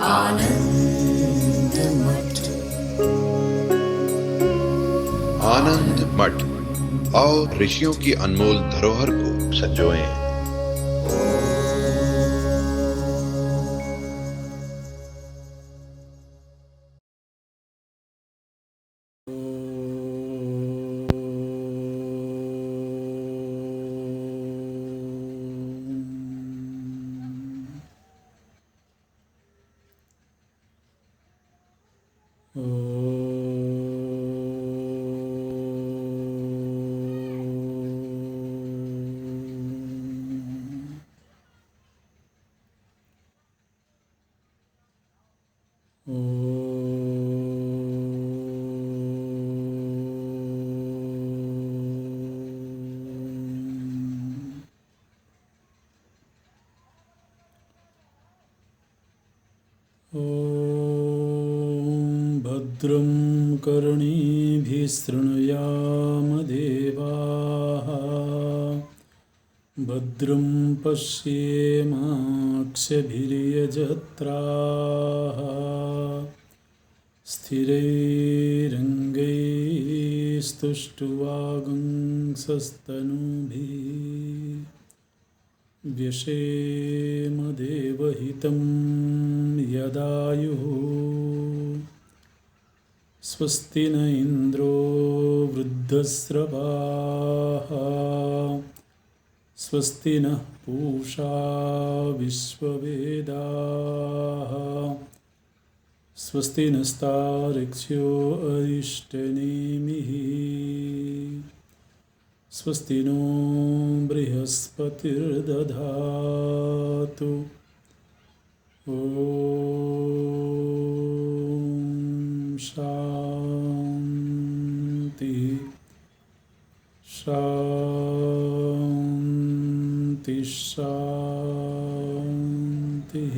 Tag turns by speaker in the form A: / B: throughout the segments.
A: आनंद मठ।
B: आनंद मठ और ऋषियों की अनमोल धरोहर को संजोएं।
C: भद्रं कर्णेभिः शृणुयाम देवाः, भद्रं पश्येमाक्षभिर्यजत्राः, स्थिरैरङ्गैस्तुष्ट्वागुंसस्तनूभिः व्यशेम देवहितं यदायुः। स्वस्ति न इन्द्रो वृद्धस्रवाः, स्वस्ति नः पूषा विश्ववेदाः, स्वस्ति नस्तार्क्ष्यो अरिष्टनेमिः, स्वस्ति नो बृहस्पतिर्दधातु। ॐ शान्ति शान्ति शान्तिः।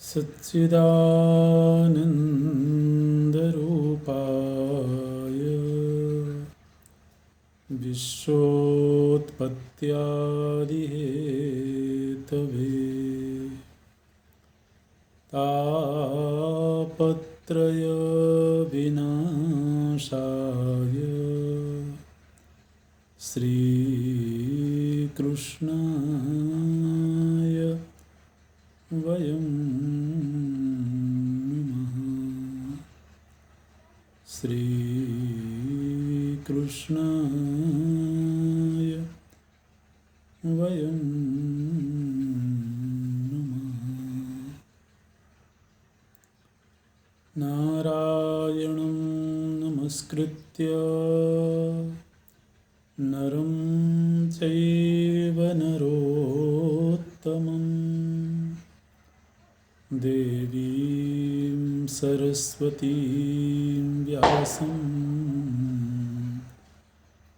C: सच्चिदानन्दरूपाय विश्वोत्पत्त्यादिहेतवे तापत्रयविनाशाय श्रीकृष्णाय वयं नमः। श्रीकृष्णाय वयं नमः। नारायणं नमस्कृत्य नरं चैव नरोत्तमं, देवीं सरस्वतीं व्यासं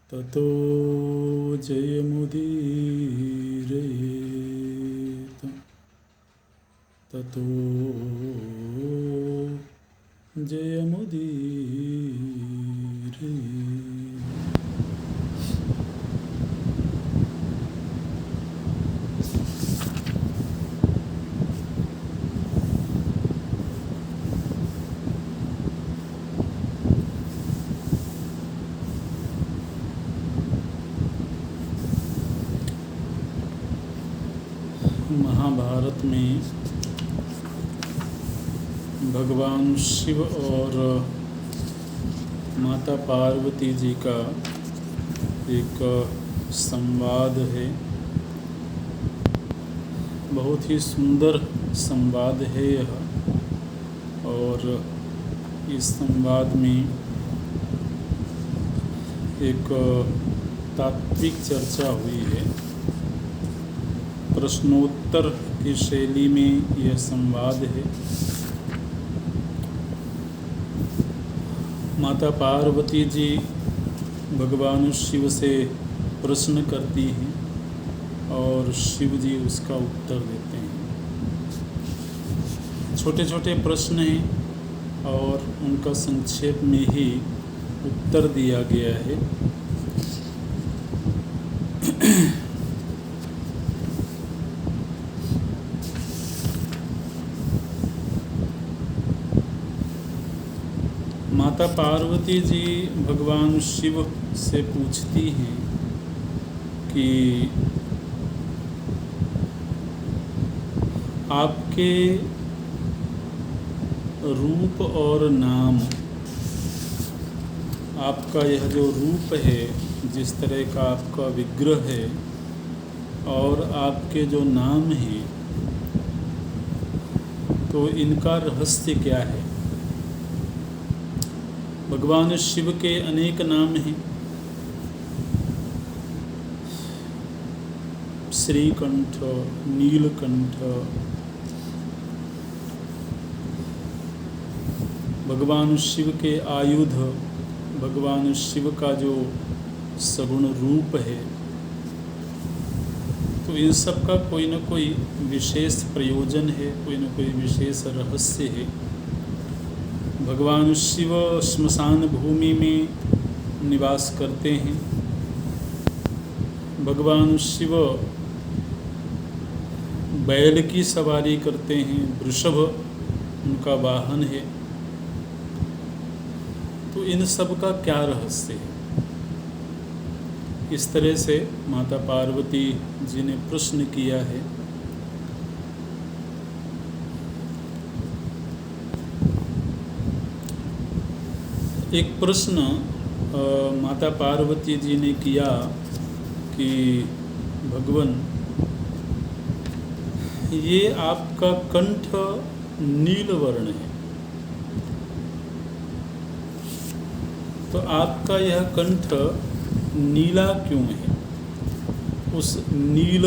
C: ततो जयमुदीरयेत्। ततो जयमुदीरयेत्। महाभारत में भगवान शिव और माता पार्वती जी का एक संवाद है। बहुत ही सुंदर संवाद है यह, और इस संवाद में एक तात्विक चर्चा हुई है। प्रश्नोत्तर की शैली में यह संवाद है। माता पार्वती जी भगवान शिव से प्रश्न करती हैं और शिव जी उसका उत्तर देते हैं। छोटे छोटे प्रश्न हैं और उनका संक्षेप में ही उत्तर दिया गया है। माता पार्वती जी भगवान शिव से पूछती हैं कि आपके रूप और नाम, आपका यह जो रूप है, जिस तरह का आपका विग्रह है, और आपके जो नाम हैं, तो इनका रहस्य क्या है। भगवान शिव के अनेक नाम हैं। श्रीकंठ, नीलकंठ, भगवान शिव के आयुध, भगवान शिव का जो सगुण रूप है, तो इन सब का कोई न कोई विशेष प्रयोजन है, कोई न कोई विशेष रहस्य है। भगवान शिव श्मशान भूमि में निवास करते हैं। भगवान शिव बैल की सवारी करते हैं, वृषभ उनका वाहन है। तो इन सब का क्या रहस्य है। इस तरह से माता पार्वती जी ने प्रश्न किया है। एक प्रश्न माता पार्वती जी ने किया कि भगवान, ये आपका कंठ नील वर्ण है, तो आपका यह कंठ नीला क्यों है। उस नील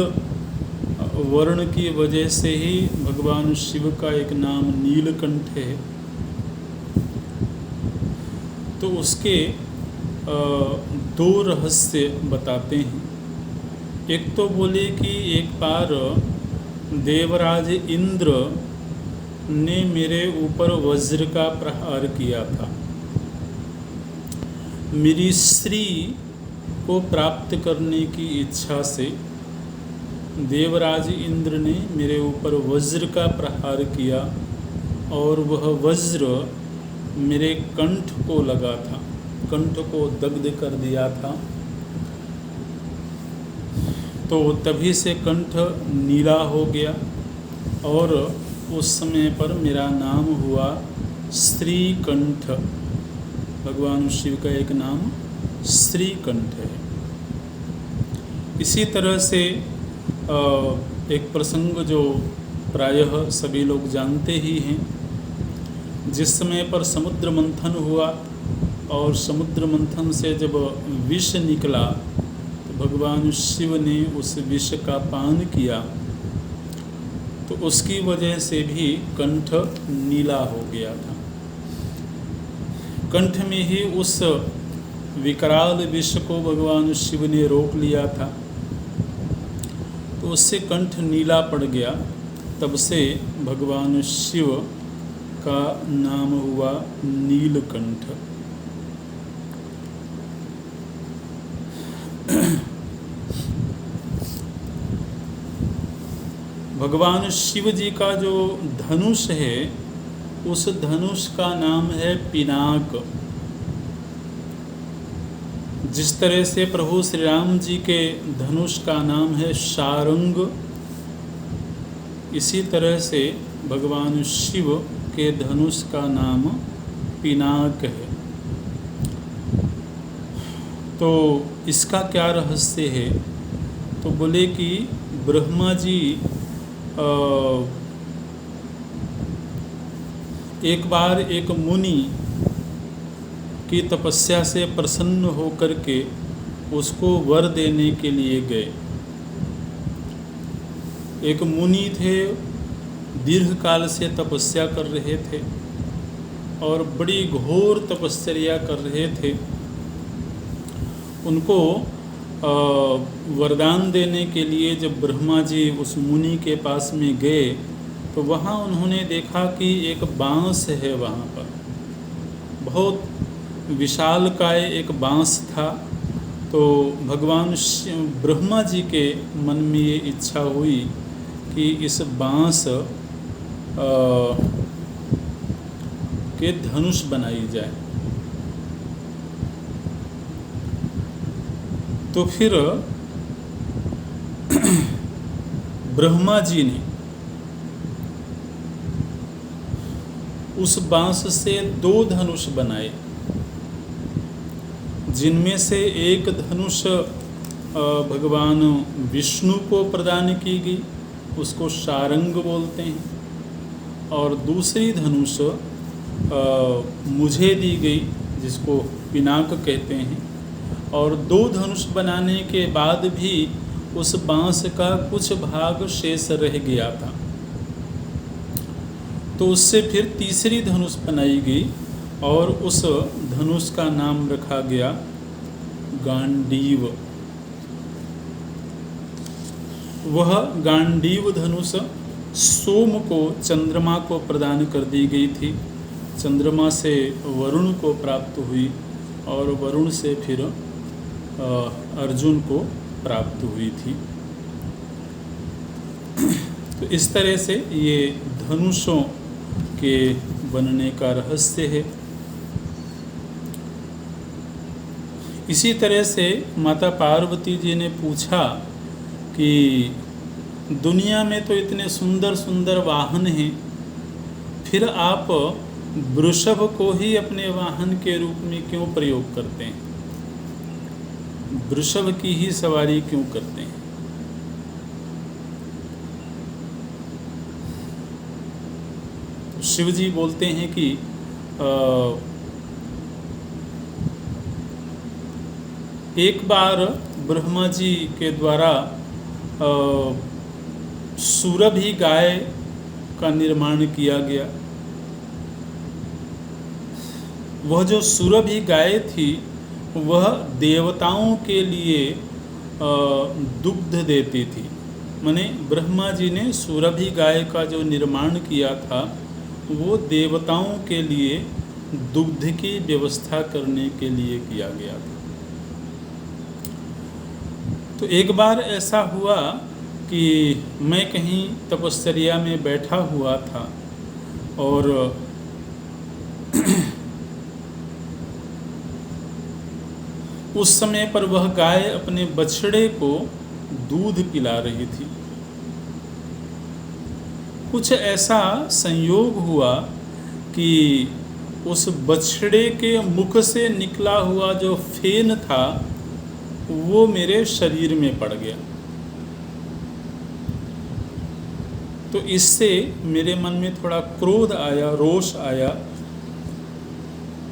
C: वर्ण की वजह से ही भगवान शिव का एक नाम नीलकंठ है। तो उसके दो रहस्य बताते हैं। एक तो बोले कि एक बार देवराज इंद्र ने मेरे ऊपर वज्र का प्रहार किया था। मेरी स्त्री को प्राप्त करने की इच्छा से देवराज इंद्र ने मेरे ऊपर वज्र का प्रहार किया, और वह वज्र मेरे कंठ को लगा था, कंठ को दग्ध कर दिया था। तो तभी से कंठ नीला हो गया, और उस समय पर मेरा नाम हुआ श्रीकंठ। भगवान शिव का एक नाम श्रीकंठ है। इसी तरह से एक प्रसंग जो प्रायः सभी लोग जानते ही हैं, जिस समय पर समुद्र मंथन हुआ और समुद्र मंथन से जब विष निकला, तो भगवान शिव ने उस विष का पान किया, तो उसकी वजह से भी कंठ नीला हो गया था। कंठ में ही उस विकराल विष को भगवान शिव ने रोक लिया था, तो उससे कंठ नीला पड़ गया। तब से भगवान शिव का नाम हुआ नीलकंठ। भगवान शिव जी का जो धनुष है, उस धनुष का नाम है पिनाक। जिस तरह से प्रभु श्री राम जी के धनुष का नाम है शारंग, इसी तरह से भगवान शिव के धनुष का नाम पिनाक है। तो इसका क्या रहस्य है। तो बोले कि ब्रह्मा जी एक बार एक मुनि की तपस्या से प्रसन्न होकर के उसको वर देने के लिए गए। एक मुनि थे, दीर्घ काल से तपस्या कर रहे थे और बड़ी घोर तपश्चर्या कर रहे थे। उनको वरदान देने के लिए जब ब्रह्मा जी उस मुनि के पास में गए, तो वहाँ उन्होंने देखा कि एक बांस है, वहाँ पर बहुत विशालकाय एक बांस था। तो भगवान ब्रह्मा जी के मन में ये इच्छा हुई कि इस बांस के धनुष बनाई जाए। तो फिर ब्रह्मा जी ने उस बांस से 2 धनुष बनाए, जिनमें से एक धनुष भगवान विष्णु को प्रदान की गई, उसको शारंग बोलते हैं, और दूसरी धनुष मुझे दी गई, जिसको पिनाक कहते हैं। और 2 धनुष बनाने के बाद भी उस बांस का कुछ भाग शेष रह गया था, तो उससे फिर तीसरी धनुष बनाई गई और उस धनुष का नाम रखा गया गांडीव। वह गांडीव धनुष सोम को, चंद्रमा को प्रदान कर दी गई थी। चंद्रमा से वरुण को प्राप्त हुई और वरुण से फिर अर्जुन को प्राप्त हुई थी। तो इस तरह से ये धनुषों के बनने का रहस्य है। इसी तरह से माता पार्वती जी ने पूछा कि दुनिया में तो इतने सुंदर सुंदर वाहन हैं, फिर आप वृषभ को ही अपने वाहन के रूप में क्यों प्रयोग करते हैं? वृषभ की ही सवारी क्यों करते हैं? तो शिव जी बोलते हैं कि एक बार ब्रह्मा जी के द्वारा सुरभि गाय का निर्माण किया गया। वह जो सुरभि गाय थी वह देवताओं के लिए दुग्ध देती थी। माने ब्रह्मा जी ने सुरभि गाय का जो निर्माण किया था वो देवताओं के लिए दुग्ध की व्यवस्था करने के लिए किया गया था। तो एक बार ऐसा हुआ कि मैं कहीं तपश्चर्या में बैठा हुआ था और उस समय पर वह गाय अपने बछड़े को दूध पिला रही थी। कुछ ऐसा संयोग हुआ कि उस बछड़े के मुख से निकला हुआ जो फेन था वो मेरे शरीर में पड़ गया। तो इससे मेरे मन में थोड़ा क्रोध आया, रोष आया,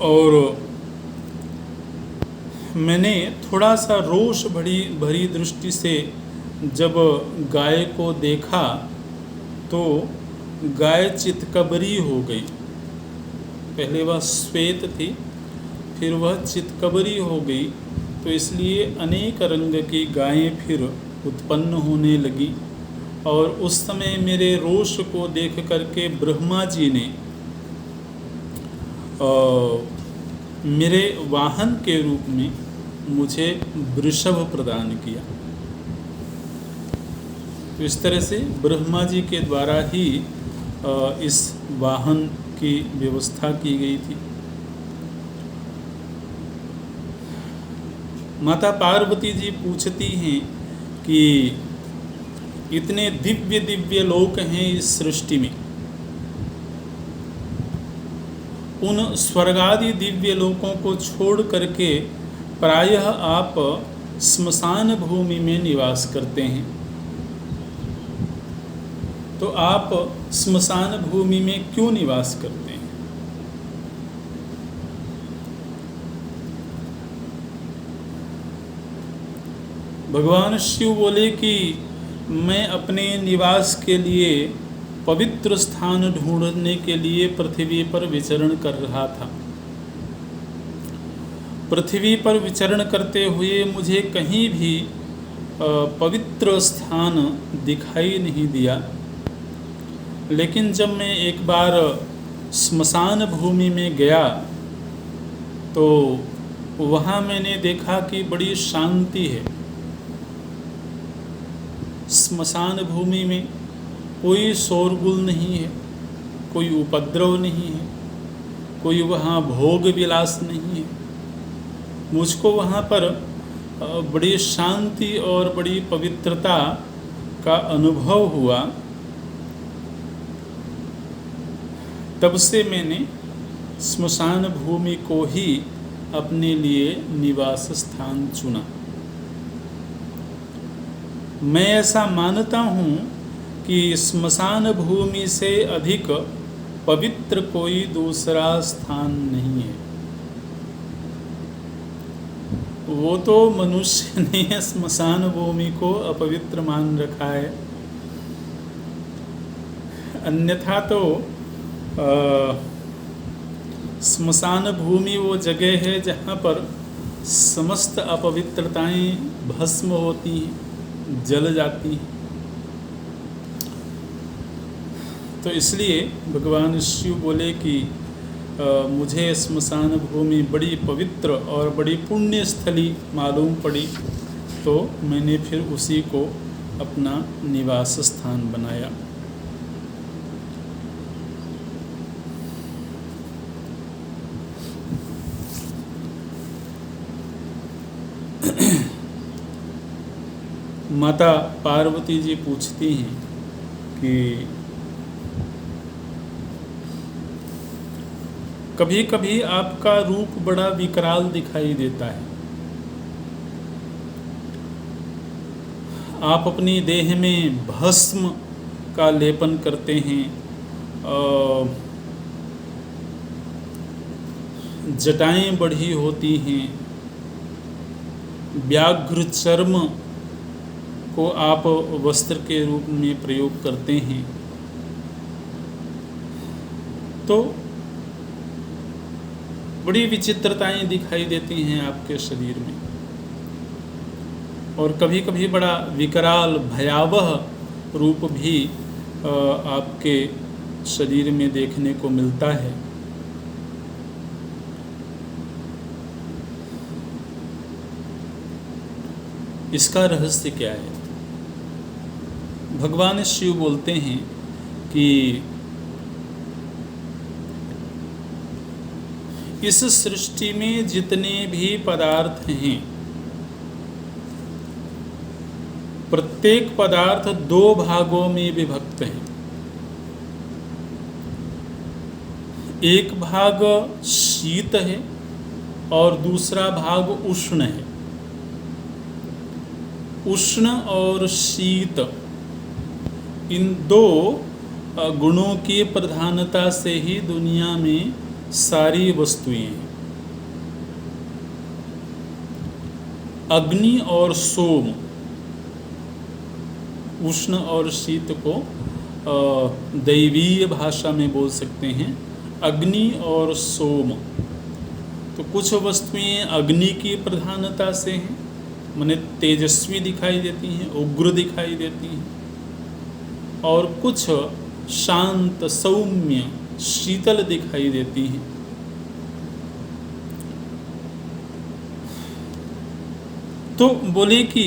C: और मैंने थोड़ा सा रोष भरी दृष्टि से जब गाय को देखा तो गाय चितकबरी हो गई। पहले वह श्वेत थी, फिर वह चितकबरी हो गई। तो इसलिए अनेक रंग की गायें फिर उत्पन्न होने लगी। और उस समय मेरे रोष को देख करके ब्रह्मा जी ने मेरे वाहन के रूप में मुझे वृषभ प्रदान किया। तो इस तरह से ब्रह्मा जी के द्वारा ही इस वाहन की व्यवस्था की गई थी। माता पार्वती जी पूछती हैं कि इतने दिव्य दिव्य लोक हैं इस सृष्टि में, उन स्वर्गादि दिव्य लोकों को छोड़ करके प्रायः आप स्मशान भूमि में निवास करते हैं, तो आप स्मशान भूमि में क्यों निवास करते हैं? भगवान शिव बोले कि मैं अपने निवास के लिए पवित्र स्थान ढूंढने के लिए पृथ्वी पर विचरण कर रहा था। पृथ्वी पर विचरण करते हुए मुझे कहीं भी पवित्र स्थान दिखाई नहीं दिया। लेकिन जब मैं एक बार स्मशान भूमि में गया तो वहाँ मैंने देखा कि बड़ी शांति है। स्मशान भूमि में कोई शोरगुल नहीं है, कोई उपद्रव नहीं है, कोई वहाँ भोग विलास नहीं है। मुझको वहाँ पर बड़ी शांति और बड़ी पवित्रता का अनुभव हुआ, तब से मैंने स्मशान भूमि को ही अपने लिए निवास स्थान चुना। मैं ऐसा मानता हूँ कि स्मशान भूमि से अधिक पवित्र कोई दूसरा स्थान नहीं है। वो तो मनुष्य ने स्मशान भूमि को अपवित्र मान रखा है, अन्यथा तो स्मशान भूमि वो जगह है जहाँ पर समस्त अपवित्रताएं भस्म होती हैं, जल जाती हैं। तो इसलिए भगवान शिव बोले कि मुझे स्मशान भूमि बड़ी पवित्र और बड़ी पुण्य स्थली मालूम पड़ी, तो मैंने फिर उसी को अपना निवास स्थान बनाया। माता पार्वती जी पूछती हैं कि कभी कभी आपका रूप बड़ा विकराल दिखाई देता है, आप अपनी देह में भस्म का लेपन करते हैं, जटाएं बढ़ी होती हैं, व्याघ्र चर्म को आप वस्त्र के रूप में प्रयोग करते हैं, तो बड़ी विचित्रताएं दिखाई देती हैं आपके शरीर में, और कभी कभी बड़ा विकराल भयावह रूप भी आपके शरीर में देखने को मिलता है। इसका रहस्य क्या है? भगवान शिव बोलते हैं कि इस सृष्टि में जितने भी पदार्थ हैं, प्रत्येक पदार्थ दो भागों में विभक्त हैं। एक भाग शीत है और दूसरा भाग उष्ण है। उष्ण और शीत, इन दो गुणों की प्रधानता से ही दुनिया में सारी वस्तुएं हैं। अग्नि और सोम, उष्ण और शीत को दैवीय भाषा में बोल सकते हैं, अग्नि और सोम। तो कुछ वस्तुएं अग्नि की प्रधानता से हैं, माने तेजस्वी दिखाई देती हैं, उग्र दिखाई देती हैं, और कुछ शांत सौम्य शीतल दिखाई देती हैं। तो बोले कि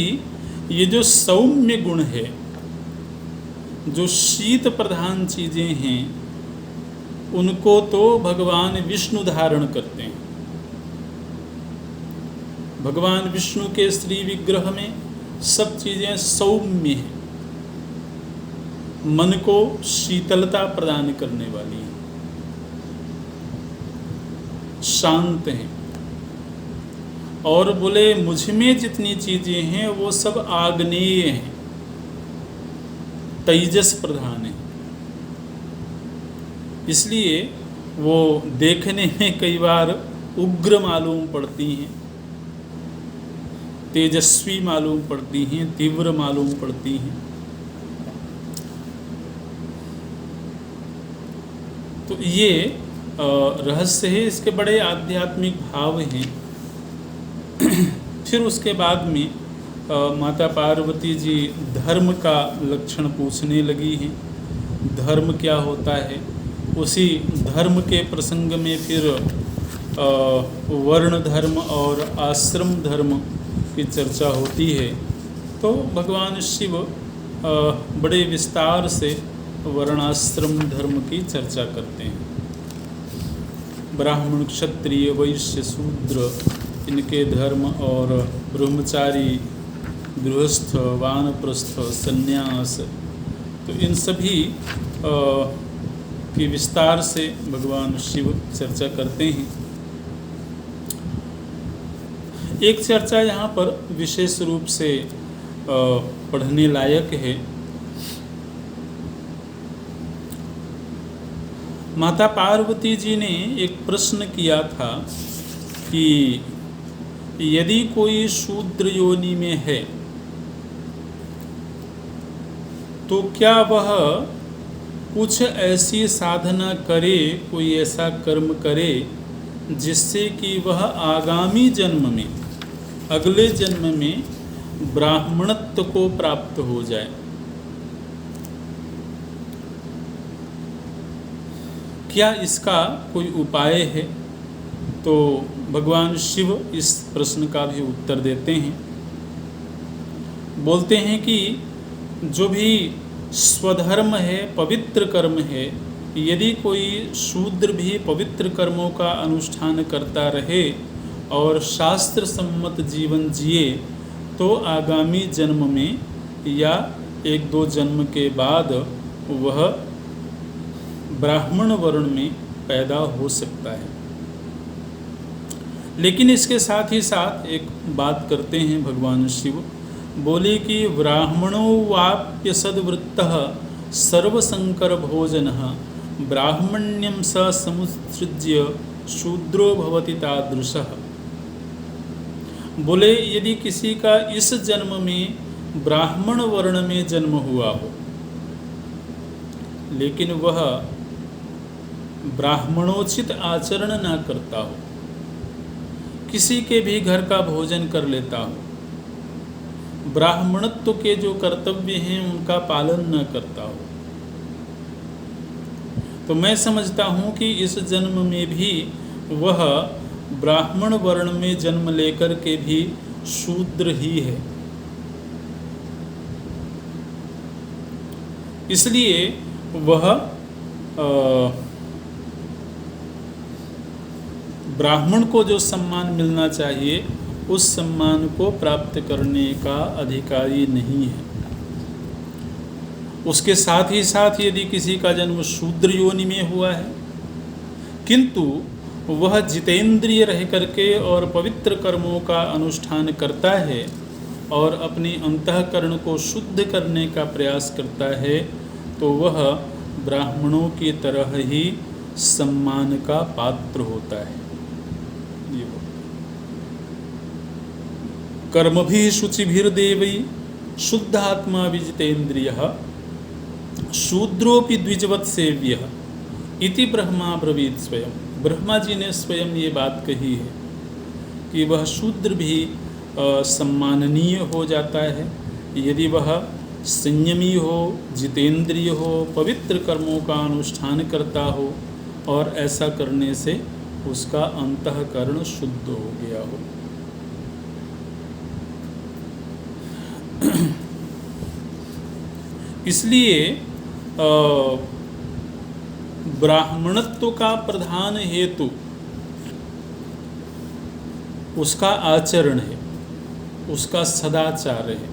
C: ये जो सौम्य गुण है, जो शीत प्रधान चीजें हैं, उनको तो भगवान विष्णु धारण करते हैं। भगवान विष्णु के श्री विग्रह में सब चीजें सौम्य हैं, मन को शीतलता प्रदान करने वाली हैं, शांत हैं। और बोले मुझ में जितनी चीजें हैं वो सब आग्नेय हैं, तेजस प्रधान है। इसलिए वो देखने में कई बार उग्र मालूम पड़ती हैं, तेजस्वी मालूम पड़ती हैं, तीव्र मालूम पड़ती हैं। तो ये रहस्य है, इसके बड़े आध्यात्मिक भाव हैं। फिर उसके बाद में माता पार्वती जी धर्म का लक्षण पूछने लगी हैं, धर्म क्या होता है। उसी धर्म के प्रसंग में फिर वर्ण धर्म और आश्रम धर्म की चर्चा होती है। तो भगवान शिव बड़े विस्तार से वर्णाश्रम धर्म की चर्चा करते हैं। ब्राह्मण, क्षत्रिय, वैश्य, शूद्र इनके धर्म और ब्रह्मचारी, गृहस्थ, वानप्रस्थ, संन्यास, तो इन सभी की विस्तार से भगवान शिव चर्चा करते हैं। एक चर्चा यहाँ पर विशेष रूप से पढ़ने लायक है। माता पार्वती जी ने एक प्रश्न किया था कि यदि कोई शूद्र योनि में है तो क्या वह कुछ ऐसी साधना करे, कोई ऐसा कर्म करे जिससे कि वह आगामी जन्म में, अगले जन्म में ब्राह्मणत्व को प्राप्त हो जाए। क्या इसका कोई उपाय है? तो भगवान शिव इस प्रश्न का भी उत्तर देते हैं। बोलते हैं कि जो भी स्वधर्म है, पवित्र कर्म है, यदि कोई शूद्र भी पवित्र कर्मों का अनुष्ठान करता रहे और शास्त्र सम्मत जीवन जिए तो आगामी जन्म में या 1-2 जन्म के बाद वह ब्राह्मण वर्ण में पैदा हो सकता है। लेकिन इसके साथ ही साथ एक बात करते हैं भगवान शिव, बोले कि ब्राह्मणो वाप्य सद्वृत्तः सर्वसंकर भोजनः ब्राह्मण्यम स समुत्सृज्य शूद्रो भवति तादृशः। बोले यदि किसी का इस जन्म में ब्राह्मण वर्ण में जन्म हुआ हो लेकिन वह ब्राह्मणोचित आचरण ना करता हो, किसी के भी घर का भोजन कर लेता हो, ब्राह्मणत्व के जो कर्तव्य हैं उनका पालन न करता हो, तो मैं समझता हूँ कि इस जन्म में भी वह ब्राह्मण वर्ण में जन्म लेकर के भी शूद्र ही है। इसलिए वह ब्राह्मण को जो सम्मान मिलना चाहिए उस सम्मान को प्राप्त करने का अधिकारी नहीं है। उसके साथ ही साथ यदि किसी का जन्म शूद्र योनि में हुआ है किंतु वह जितेंद्रिय रह करके और पवित्र कर्मों का अनुष्ठान करता है और अपने अंतःकरण को शुद्ध करने का प्रयास करता है तो वह ब्राह्मणों की तरह ही सम्मान का पात्र होता है। कर्मभिः शुचिभिर्देवैः शुद्धात्मा विजितेन्द्रियः शूद्रोपि द्विजवत् सेव्यः इति ब्रह्मा ब्रवीत स्वयं। ब्रह्मा जी ने स्वयं ये बात कही है कि वह शूद्र भी सम्माननीय हो जाता है यदि वह संयमी हो, जितेंद्रिय हो, पवित्र कर्मों का अनुष्ठान करता हो और ऐसा करने से उसका अंतःकरण शुद्ध हो गया हो। इसलिए ब्राह्मणत्व का प्रधान हेतु उसका आचरण है, उसका सदाचार है।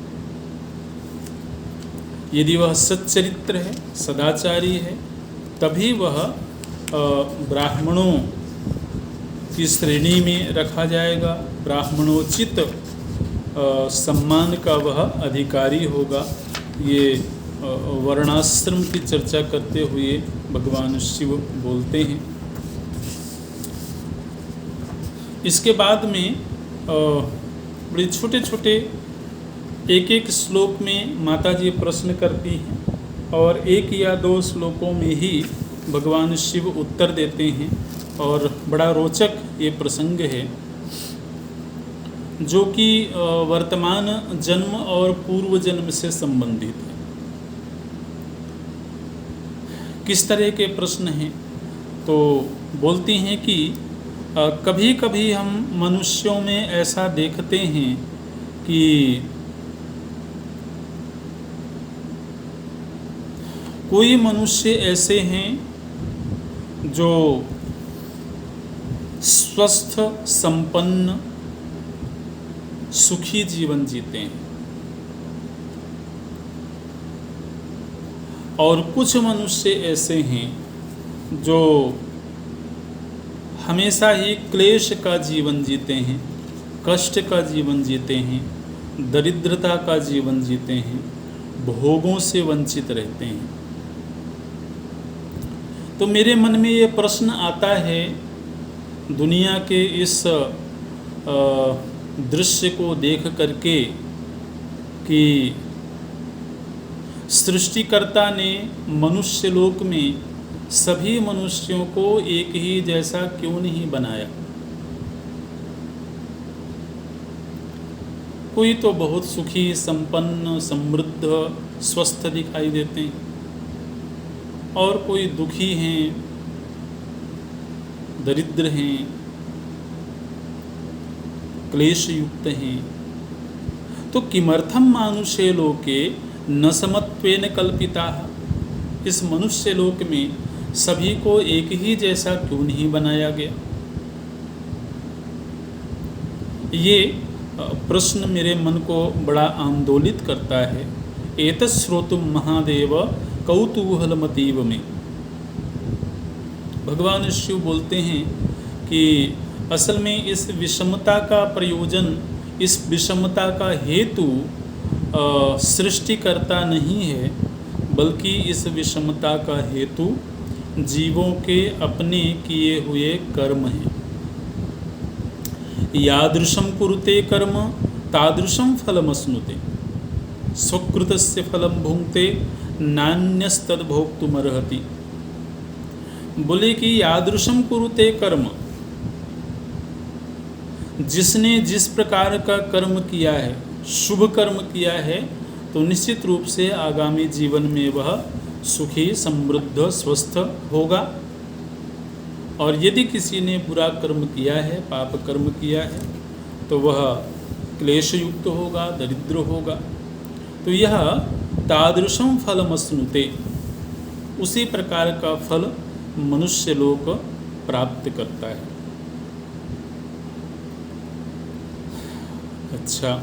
C: यदि वह सच्चरित्र है, सदाचारी है, तभी वह ब्राह्मणों की श्रेणी में रखा जाएगा, ब्राह्मणोचित सम्मान का वह अधिकारी होगा। ये वर्णाश्रम की चर्चा करते हुए भगवान शिव बोलते हैं। इसके बाद में बड़े छोटे छोटे एक एक श्लोक में माता जी प्रश्न करती हैं और 1 या 2 श्लोकों में ही भगवान शिव उत्तर देते हैं और बड़ा रोचक ये प्रसंग है जो कि वर्तमान जन्म और पूर्व जन्म से संबंधित है। किस तरह के प्रश्न हैं? तो बोलती हैं कि कभी कभी हम मनुष्यों में ऐसा देखते हैं कि कोई मनुष्य ऐसे हैं जो स्वस्थ, संपन्न, सुखी जीवन जीते हैं, और कुछ मनुष्य ऐसे हैं जो हमेशा ही क्लेश का जीवन जीते हैं, कष्ट का जीवन जीते हैं, दरिद्रता का जीवन जीते हैं, भोगों से वंचित रहते हैं। तो मेरे मन में ये प्रश्न आता है, दुनिया के इस दृश्य को देख करके, कि सृष्टिकर्ता ने मनुष्य लोक में सभी मनुष्यों को एक ही जैसा क्यों नहीं बनाया। कोई तो बहुत सुखी, संपन्न, समृद्ध, स्वस्थ दिखाई देते हैं, और कोई दुखी हैं, दरिद्र हैं, क्लेश युक्त हैं। तो किमर्थम मानुषे लोके न समत्वेन कल्पिताः, इस मनुष्य लोक में सभी को एक ही जैसा क्यों नहीं बनाया गया। ये प्रश्न मेरे मन को बड़ा आंदोलित करता है। एतत् श्रोतुं महादेव कौतूहलमतीव में। भगवान शिव बोलते हैं कि असल में इस विषमता का प्रयोजन, इस विषमता का हेतु सृष्टिकर्ता नहीं है, बल्कि इस विषमता का हेतु जीवों के अपने किए हुए कर्म हैं। यादृशं कुरुते कर्म तादृशं फलमश्नुते, स्वकृतस्य फलं भुंक्ते नान्यस्तद् भोक्तुमर्हति। बोले कि यादृशं कुरुते कर्म, जिसने जिस प्रकार का कर्म किया है, शुभ कर्म किया है, तो निश्चित रूप से आगामी जीवन में वह सुखी, समृद्ध, स्वस्थ होगा। और यदि किसी ने बुरा कर्म किया है, पाप कर्म किया है, तो वह क्लेश युक्त होगा, दरिद्र होगा। तो यह तादृशं फलमश्नुते, उसी प्रकार का फल मनुष्य लोक प्राप्त करता है। अच्छा,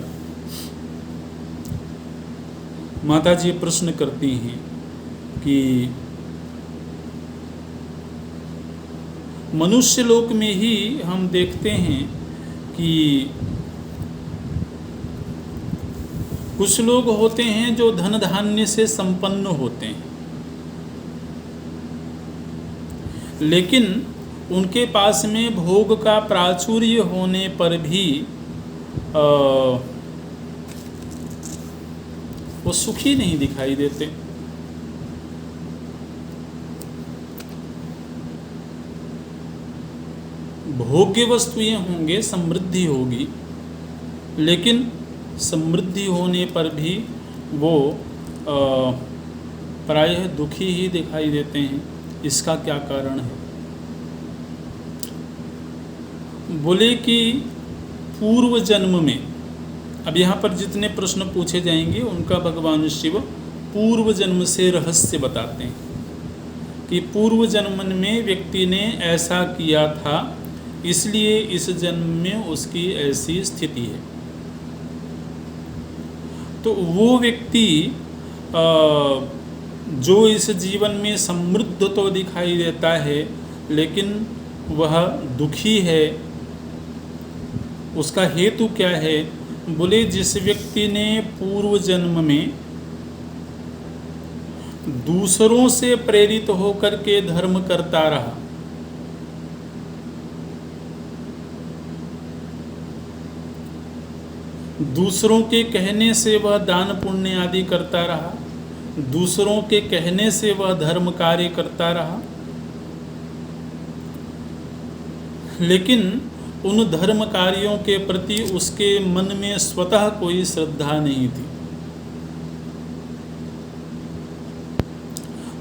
C: माता जी प्रश्न करती हैं कि मनुष्य लोक में ही हम देखते हैं कि कुछ लोग होते हैं जो धन धान्य से संपन्न होते हैं, लेकिन उनके पास में भोग का प्राचुर्य होने पर भी वो सुखी नहीं दिखाई देते। भोग्य वस्तुएं होंगे, समृद्धि होगी, लेकिन समृद्धि होने पर भी वो प्रायः दुखी ही दिखाई देते हैं। इसका क्या कारण है? बोले कि पूर्व जन्म में, अब यहाँ पर जितने प्रश्न पूछे जाएंगे उनका भगवान शिव पूर्व जन्म से रहस्य बताते हैं कि पूर्व जन्म में व्यक्ति ने ऐसा किया था, इसलिए इस जन्म में उसकी ऐसी स्थिति है। तो वो व्यक्ति जो इस जीवन में समृद्ध तो दिखाई देता है, लेकिन वह दुखी है, उसका हेतु क्या है? बोले जिस व्यक्ति ने पूर्व जन्म में दूसरों से प्रेरित होकर के धर्म करता रहा, दूसरों के कहने से वह दान पुण्य आदि करता रहा, दूसरों के कहने से वह धर्म कार्य करता रहा, लेकिन उन धर्म कार्यों के प्रति उसके मन में स्वतः कोई श्रद्धा नहीं थी।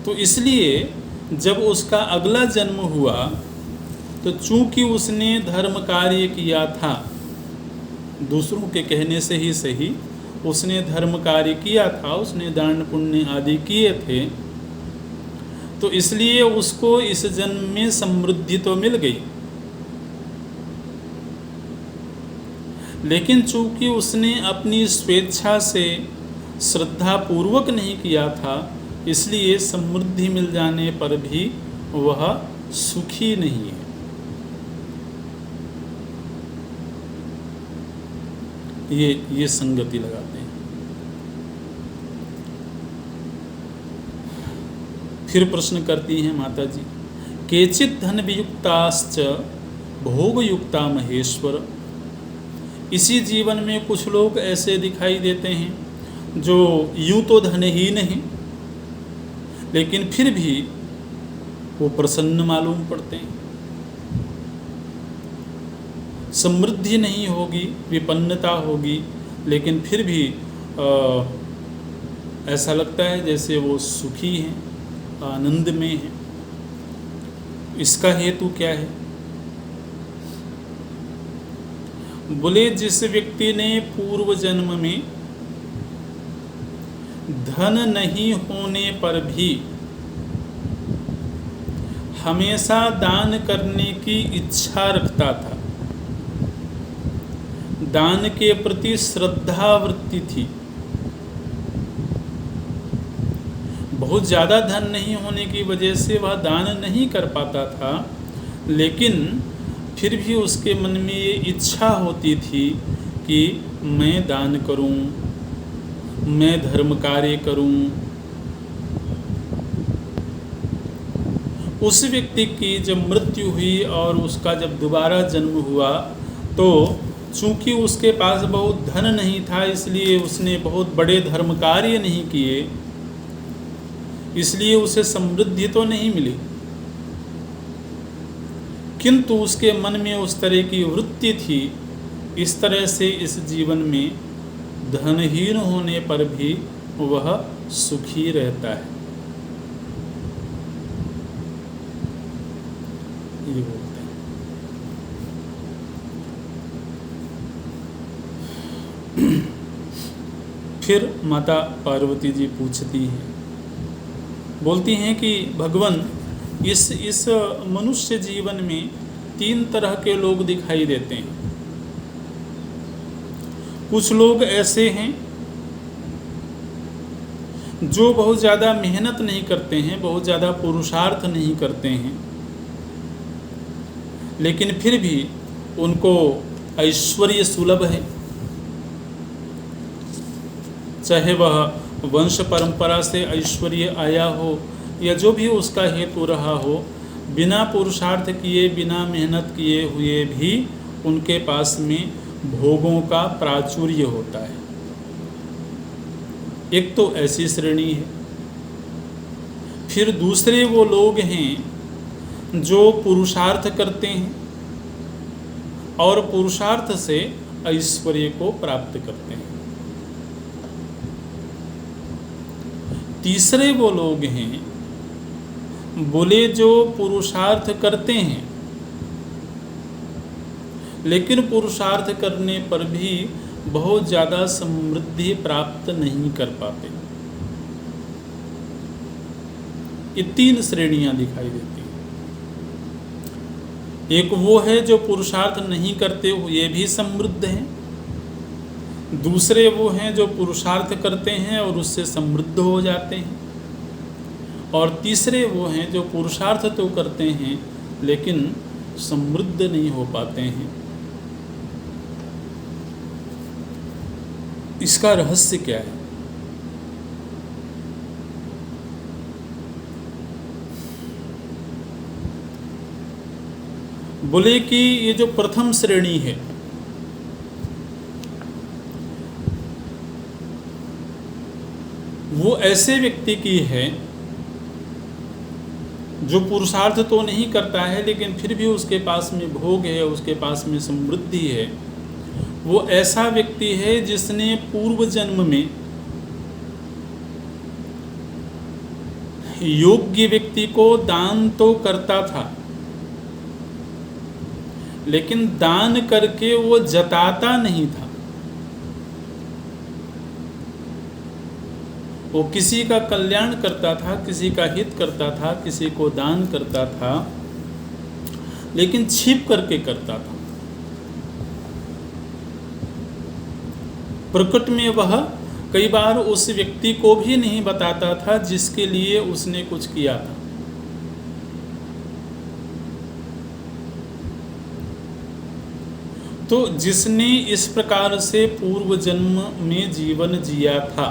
C: तो इसलिए जब उसका अगला जन्म हुआ, तो चूंकि उसने धर्म कार्य किया था, दूसरों के कहने से ही सही, उसने धर्म कार्य किया था, उसने दान पुण्य आदि किए थे, तो इसलिए उसको इस जन्म में समृद्धि तो मिल गई। लेकिन चूंकि उसने अपनी स्वेच्छा से श्रद्धा पूर्वक नहीं किया था, इसलिए समृद्धि मिल जाने पर भी वह सुखी नहीं है। ये संगति लगाते हैं। फिर प्रश्न करती हैं माता जी, केचित धन वियुक्ताश्च भोग युक्ता महेश्वर। इसी जीवन में कुछ लोग ऐसे दिखाई देते हैं जो यूं तो धनहीन हैं, लेकिन फिर भी वो प्रसन्न मालूम पड़ते हैं। समृद्धि नहीं होगी, विपन्नता होगी, लेकिन फिर भी ऐसा लगता है जैसे वो सुखी हैं, आनंद में हैं। इसका हेतु क्या है? बोले, जिस व्यक्ति ने पूर्व जन्म में धन नहीं होने पर भी हमेशा दान करने की इच्छा रखता था, दान के प्रति श्रद्धा वृत्ति थी, बहुत ज़्यादा धन नहीं होने की वजह से वह दान नहीं कर पाता था, लेकिन फिर भी उसके मन में ये इच्छा होती थी कि मैं दान करूं, मैं धर्म कार्य करूं। उस व्यक्ति की जब मृत्यु हुई और उसका जब दोबारा जन्म हुआ, तो चूंकि उसके पास बहुत धन नहीं था, इसलिए उसने बहुत बड़े धर्म कार्य नहीं किए, इसलिए उसे समृद्धि तो नहीं मिली, किंतु उसके मन में उस तरह की वृत्ति थी। इस तरह से इस जीवन में धनहीन होने पर भी वह सुखी रहता है। ये बोलते हैं। फिर माता पार्वती जी पूछती हैं, बोलती हैं कि भगवान, इस मनुष्य जीवन में 3 तरह के लोग दिखाई देते हैं। कुछ लोग ऐसे हैं जो बहुत ज़्यादा मेहनत नहीं करते हैं, बहुत ज़्यादा पुरुषार्थ नहीं करते हैं, लेकिन फिर भी उनको ऐश्वर्य सुलभ है, चाहे वह वंश परंपरा से ऐश्वर्य आया हो या जो भी उसका हेतु रहा हो, बिना पुरुषार्थ किए, बिना मेहनत किए हुए भी उनके पास में भोगों का प्राचुर्य होता है। एक तो ऐसी श्रेणी है। फिर दूसरे वो लोग हैं जो पुरुषार्थ करते हैं और पुरुषार्थ से ऐश्वर्य को प्राप्त करते हैं। तीसरे वो लोग हैं, बोले, जो पुरुषार्थ करते हैं लेकिन पुरुषार्थ करने पर भी बहुत ज़्यादा समृद्धि प्राप्त नहीं कर पाते। ये 3 श्रेणियां दिखाई देती हैं। एक वो है जो पुरुषार्थ नहीं करते हुए भी समृद्ध हैं, दूसरे वो हैं जो पुरुषार्थ करते हैं और उससे समृद्ध हो जाते हैं, और तीसरे वो हैं जो पुरुषार्थ तो करते हैं लेकिन समृद्ध नहीं हो पाते हैं। इसका रहस्य क्या है? बोले कि ये जो प्रथम श्रेणी है, वो ऐसे व्यक्ति की है जो पुरुषार्थ तो नहीं करता है लेकिन फिर भी उसके पास में भोग है, उसके पास में समृद्धि है। वो ऐसा व्यक्ति है जिसने पूर्व जन्म में योग्य व्यक्ति को दान तो करता था, लेकिन दान करके वो जताता नहीं था। वो किसी का कल्याण करता था, किसी का हित करता था, किसी को दान करता था, लेकिन छिप करके करता था। प्रकट में वह कई बार उस व्यक्ति को भी नहीं बताता था जिसके लिए उसने कुछ किया था। तो जिसने इस प्रकार से पूर्व जन्म में जीवन जिया था,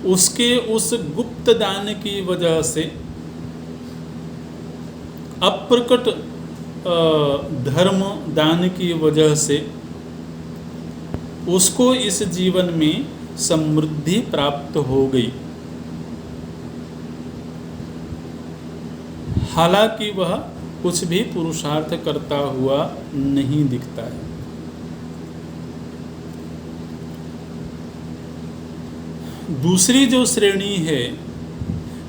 C: उसके उस गुप्त दान की वजह से अप्रकट धर्म दान की वजह से उसको इस जीवन में समृद्धि प्राप्त हो गई। हालांकि वह कुछ भी पुरुषार्थ करता हुआ नहीं दिखता है। दूसरी जो श्रेणी है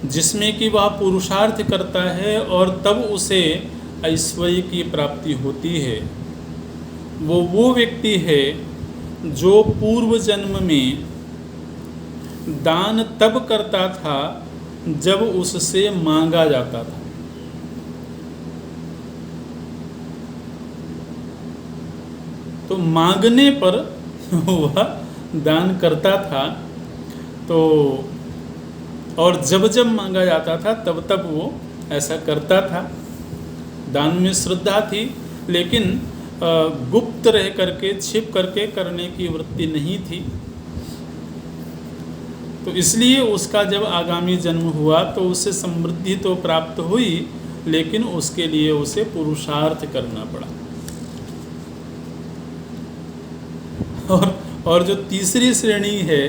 C: जिसमें कि वह पुरुषार्थ करता है और तब उसे ऐश्वर्य की प्राप्ति होती है, वो व्यक्ति है जो पूर्व जन्म में दान तब करता था जब उससे मांगा जाता था। तो मांगने पर वह दान करता था, तो और जब जब मांगा जाता था तब तब वो ऐसा करता था। दान में श्रद्धा थी, लेकिन गुप्त रह करके, छिप करके करने की वृत्ति नहीं थी। तो इसलिए उसका जब आगामी जन्म हुआ तो उससे समृद्धि तो प्राप्त हुई, लेकिन उसके लिए उसे पुरुषार्थ करना पड़ा। और जो तीसरी श्रेणी है,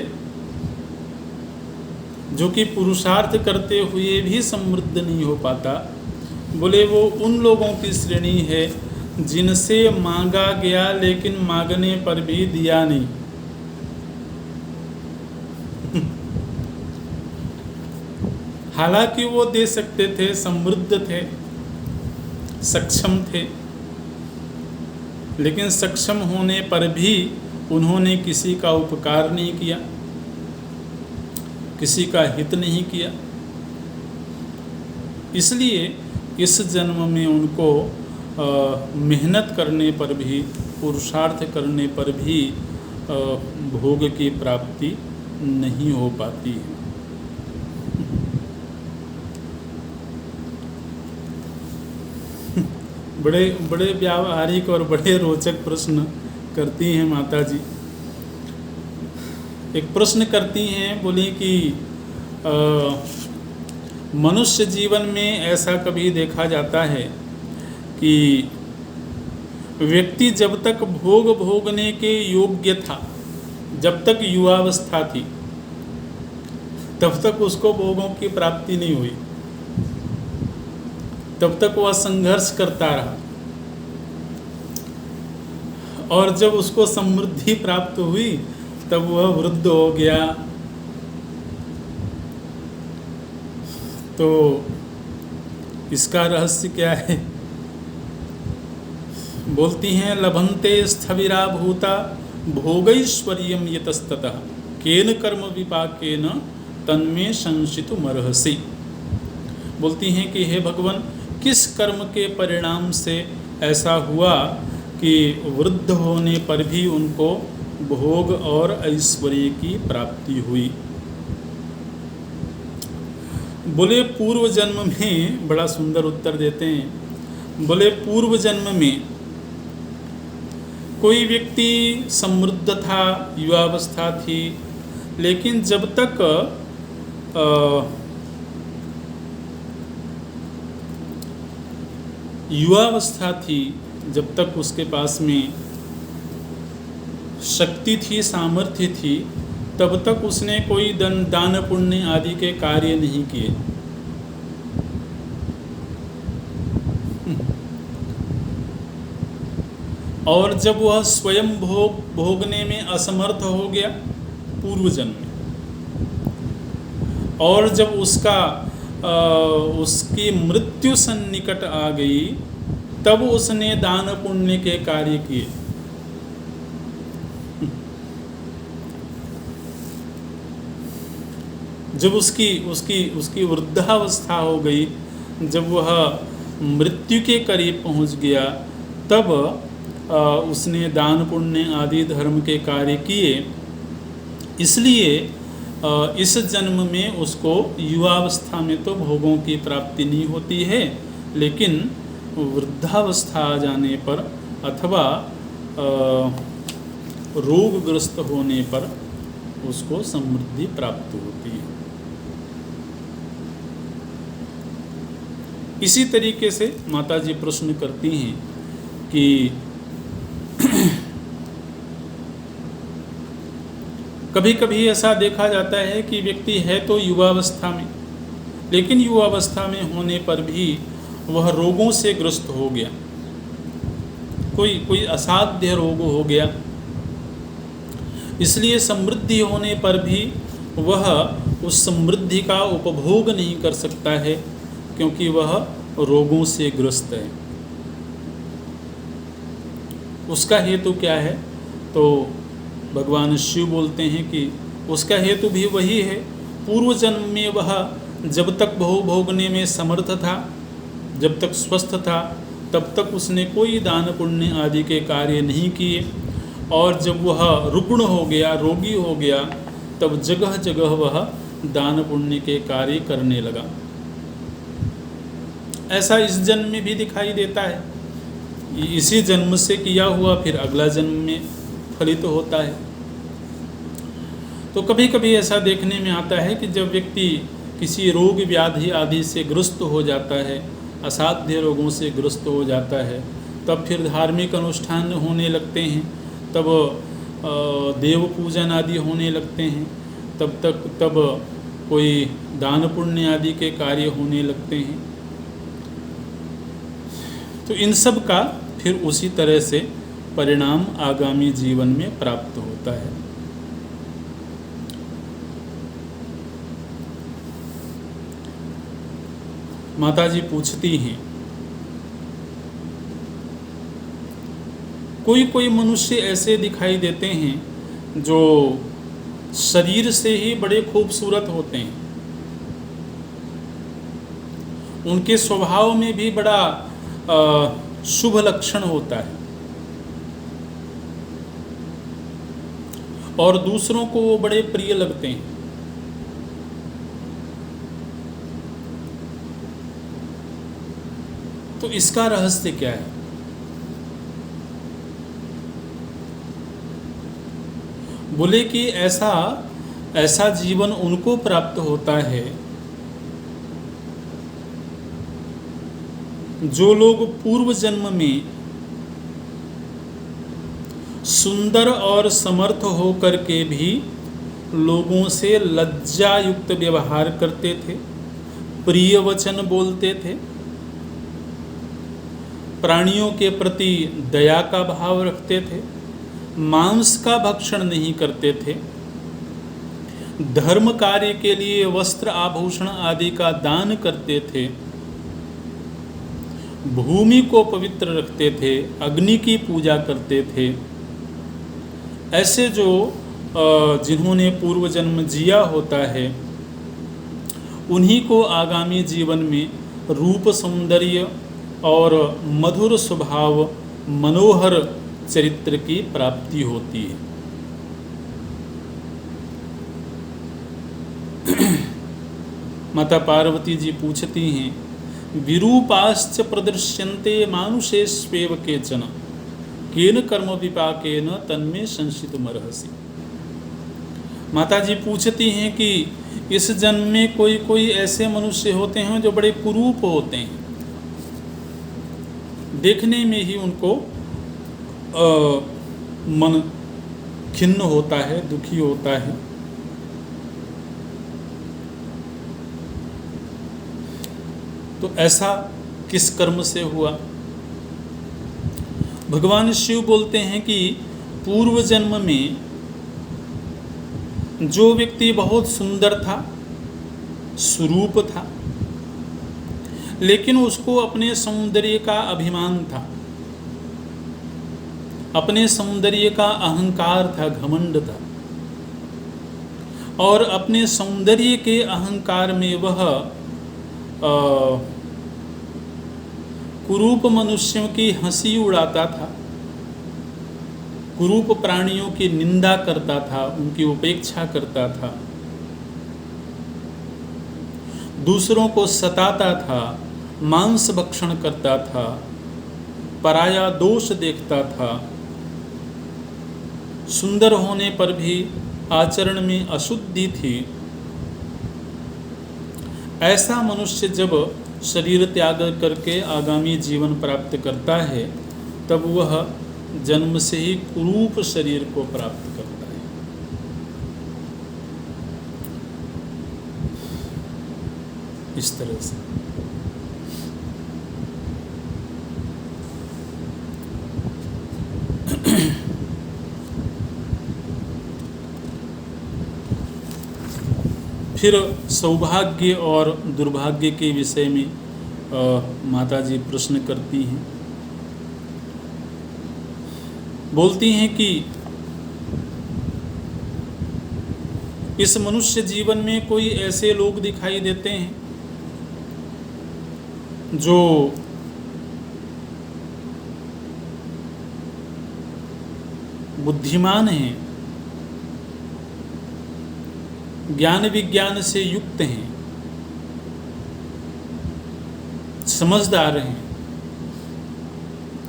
C: जो कि पुरुषार्थ करते हुए भी समृद्ध नहीं हो पाता, बोले वो उन लोगों की श्रेणी है जिनसे मांगा गया लेकिन मांगने पर भी दिया नहीं। हालांकि वो दे सकते थे, समृद्ध थे, सक्षम थे, लेकिन सक्षम होने पर भी उन्होंने किसी का उपकार नहीं किया, किसी का हित नहीं किया। इसलिए इस जन्म में उनको मेहनत करने पर भी, पुरुषार्थ करने पर भी भोग की प्राप्ति नहीं हो पाती है। बड़े बड़े व्यावहारिक और बड़े रोचक प्रश्न करती हैं माता जी। एक प्रश्न करती हैं, बोली कि मनुष्य जीवन में ऐसा कभी देखा जाता है कि व्यक्ति जब तक भोग भोगने के योग्य था, जब तक युवावस्था थी, तब तक उसको भोगों की प्राप्ति नहीं हुई, तब तक वह संघर्ष करता रहा। और जब उसको समृद्धि प्राप्त हुई तब वह वृद्ध हो गया। तो इसका रहस्य क्या है? बोलती हैं, लभन्ते स्थविरा भूता भोगैश्वर्यम यतस्ततः केन कर्म विपाकेन तन्मे संशितुमर्हसि। बोलती हैं कि हे भगवान, किस कर्म के परिणाम से ऐसा हुआ कि वृद्ध होने पर भी उनको भोग और ऐश्वर्य की प्राप्ति हुई? बोले पूर्व जन्म में, बड़ा सुंदर उत्तर देते हैं। बोले पूर्व जन्म में कोई व्यक्ति समृद्ध था, युवावस्था थी, लेकिन जब तक युवावस्था थी, जब तक उसके पास में शक्ति थी, सामर्थ्य थी, तब तक उसने कोई दान पुण्य आदि के कार्य नहीं किए। और जब वह स्वयं भोगने में असमर्थ हो गया पूर्व जन्म में, और जब उसकी मृत्यु सन्निकट आ गई, तब उसने दान पुण्य के कार्य किए। जब उसकी वृद्धावस्था हो गई, जब वह मृत्यु के करीब पहुंच गया, तब उसने दान पुण्य आदि धर्म के कार्य किए, इसलिए इस जन्म में उसको युवावस्था में तो भोगों की प्राप्ति नहीं होती है, लेकिन वृद्धावस्था आ जाने पर अथवा रोगग्रस्त होने पर उसको समृद्धि प्राप्त होती है। इसी तरीके से माता जी प्रश्न करती हैं कि कभी कभी ऐसा देखा जाता है कि व्यक्ति है तो युवावस्था में, लेकिन युवावस्था में होने पर भी वह रोगों से ग्रस्त हो गया, कोई असाध्य रोग हो गया, इसलिए समृद्धि होने पर भी वह उस समृद्धि का उपभोग नहीं कर सकता है, क्योंकि वह रोगों से ग्रस्त है। उसका हेतु क्या है? तो भगवान शिव बोलते हैं कि उसका हेतु भी वही है। पूर्व जन्म में वह जब तक भोग भोगने में समर्थ था, जब तक स्वस्थ था, तब तक उसने कोई दान पुण्य आदि के कार्य नहीं किए, और जब वह रुग्ण हो गया, रोगी हो गया, तब जगह जगह वह दान पुण्य के कार्य करने लगा। ऐसा इस जन्म में भी दिखाई देता है। इसी जन्म से किया हुआ फिर अगला जन्म में फलित होता है। तो कभी कभी ऐसा देखने में आता है कि जब व्यक्ति किसी रोग व्याधि आदि से ग्रस्त हो जाता है, असाध्य रोगों से ग्रस्त हो जाता है, तब फिर धार्मिक अनुष्ठान होने लगते हैं, तब देव पूजन आदि होने लगते हैं, तब कोई दान पुण्य आदि के कार्य होने लगते हैं। तो इन सब का फिर उसी तरह से परिणाम आगामी जीवन में प्राप्त होता है। माता जी पूछती हैं, कोई मनुष्य ऐसे दिखाई देते हैं जो शरीर से ही बड़े खूबसूरत होते हैं, उनके स्वभाव में भी बड़ा शुभ लक्षण होता है, और दूसरों को वो बड़े प्रिय लगते हैं। तो इसका रहस्य क्या है? बोले कि ऐसा जीवन उनको प्राप्त होता है जो लोग पूर्व जन्म में सुंदर और समर्थ होकर के भी लोगों से लज्जा युक्त व्यवहार करते थे, प्रिय वचन बोलते थे, प्राणियों के प्रति दया का भाव रखते थे, मांस का भक्षण नहीं करते थे, धर्म कार्य के लिए वस्त्र आभूषण आदि का दान करते थे, भूमि को पवित्र रखते थे, अग्नि की पूजा करते थे। ऐसे जो जिन्होंने पूर्व जन्म जिया होता है, उन्हीं को आगामी जीवन में रूप सौंदर्य और मधुर स्वभाव, मनोहर चरित्र की प्राप्ति होती है। माता पार्वती जी पूछती हैं, विरूपाश्च प्रदर्श्यन्ते मानुषेष्वेव केचन केन कर्म विपाकेन तन्मे संशितुमर्हसि। माता जी पूछती हैं कि इस जन्म में कोई ऐसे मनुष्य होते हैं जो बड़े कुरूप होते हैं, देखने में ही उनको मन खिन्न होता है, दुखी होता है। तो ऐसा किस कर्म से हुआ? भगवान शिव बोलते हैं कि पूर्व जन्म में जो व्यक्ति बहुत सुंदर था, सुरूप था, लेकिन उसको अपने सौंदर्य का अभिमान था, अपने सौंदर्य का अहंकार था, घमंड था, और अपने सौंदर्य के अहंकार में वह कुरूप मनुष्यों की हंसी उड़ाता था, कुरूप प्राणियों की निंदा करता था, उनकी उपेक्षा करता था, दूसरों को सताता था, मांस भक्षण करता था, पराया दोष देखता था, सुंदर होने पर भी आचरण में अशुद्धि थी, ऐसा मनुष्य जब शरीर त्याग करके आगामी जीवन प्राप्त करता है तब वह जन्म से ही कुरूप शरीर को प्राप्त करता है। इस तरह से फिर सौभाग्य और दुर्भाग्य के विषय में माता जी प्रश्न करती हैं। बोलती हैं कि इस मनुष्य जीवन में कोई ऐसे लोग दिखाई देते हैं जो बुद्धिमान हैं, ज्ञान विज्ञान से युक्त हैं, समझदार हैं,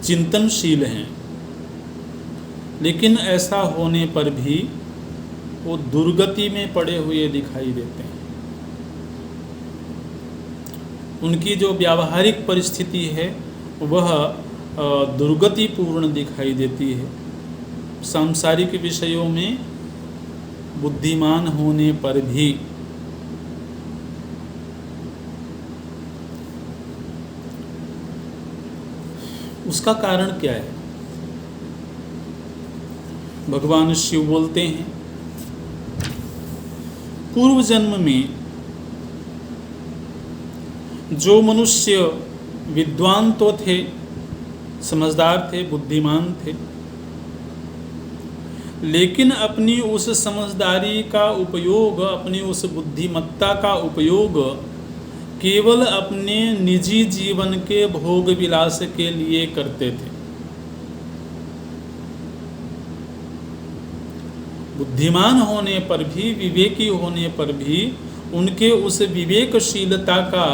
C: चिंतनशील हैं, लेकिन ऐसा होने पर भी वो दुर्गति में पड़े हुए दिखाई देते हैं। उनकी जो व्यावहारिक परिस्थिति है वह दुर्गतिपूर्ण दिखाई देती है। सांसारिक विषयों में बुद्धिमान होने पर भी उसका कारण क्या है? भगवान शिव बोलते हैं, पूर्व जन्म में जो मनुष्य विद्वान तो थे, समझदार थे, बुद्धिमान थे, लेकिन अपनी उस समझदारी का उपयोग, अपनी उस बुद्धिमत्ता का उपयोग केवल अपने निजी जीवन के भोग विलास के लिए करते थे। बुद्धिमान होने पर भी, विवेकी होने पर भी उनके उस विवेकशीलता का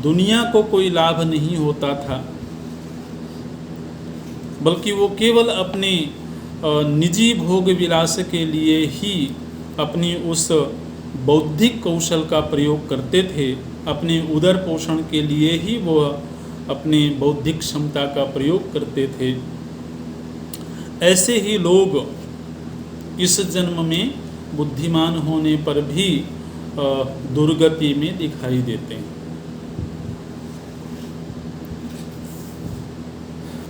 C: दुनिया को कोई लाभ नहीं होता था, बल्कि वो केवल अपने निजी भोग विलास के लिए ही अपनी उस बौद्धिक कौशल का प्रयोग करते थे। अपने उदर पोषण के लिए ही वो अपने बौद्धिक क्षमता का प्रयोग करते थे। ऐसे ही लोग इस जन्म में बुद्धिमान होने पर भी दुर्गति में दिखाई देते हैं।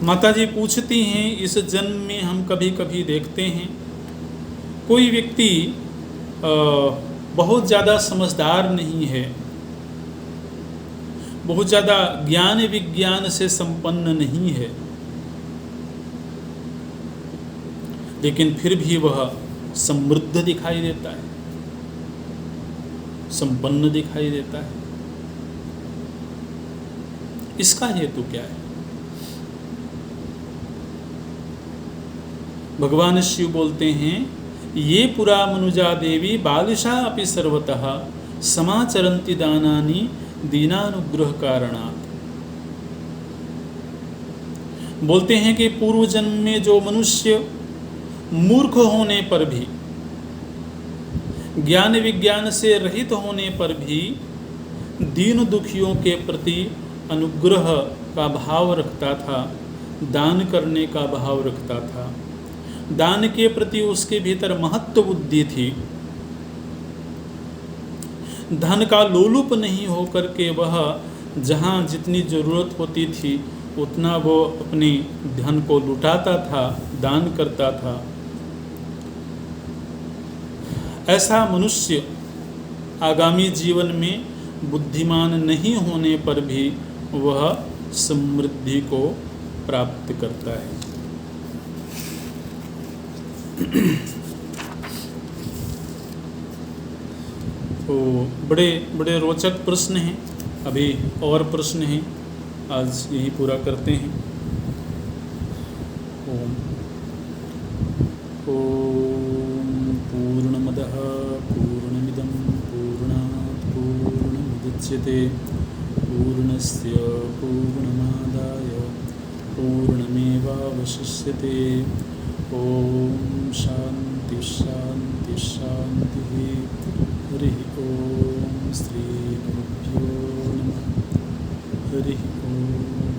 C: माताजी पूछती हैं, इस जन्म में हम कभी कभी देखते हैं कोई व्यक्ति बहुत ज़्यादा समझदार नहीं है, बहुत ज़्यादा ज्ञान विज्ञान से संपन्न नहीं है, लेकिन फिर भी वह समृद्ध दिखाई देता है, संपन्न दिखाई देता है। इसका हेतु क्या है? भगवान शिव बोलते हैं, ये पुरा मनुजा देवी बालिशा अपि सर्वतः समाचरन्ति दानानि दीनानुग्रह कारणात्। बोलते हैं कि पूर्व जन्म में जो मनुष्य मूर्ख होने पर भी, ज्ञान विज्ञान से रहित होने पर भी दीन दुखियों के प्रति अनुग्रह का भाव रखता था, दान करने का भाव रखता था, दान के प्रति उसके भीतर महत्व बुद्धि थी, धन का लोलुप नहीं होकर के वह जहाँ जितनी ज़रूरत होती थी उतना वो अपने धन को लुटाता था, दान करता था। ऐसा मनुष्य आगामी जीवन में बुद्धिमान नहीं होने पर भी वह समृद्धि को प्राप्त करता है। तो बड़े बड़े रोचक प्रश्न हैं। अभी और प्रश्न हैं, आज यही पूरा करते हैं। ओम मुदच्यते पूर्णस्य पूर्णमादाय पूर्णमेवावशिष्यते। ओम शांति शांति शांति। हरि ओम। श्री गुरुभ्यो नमः। हरि ओम।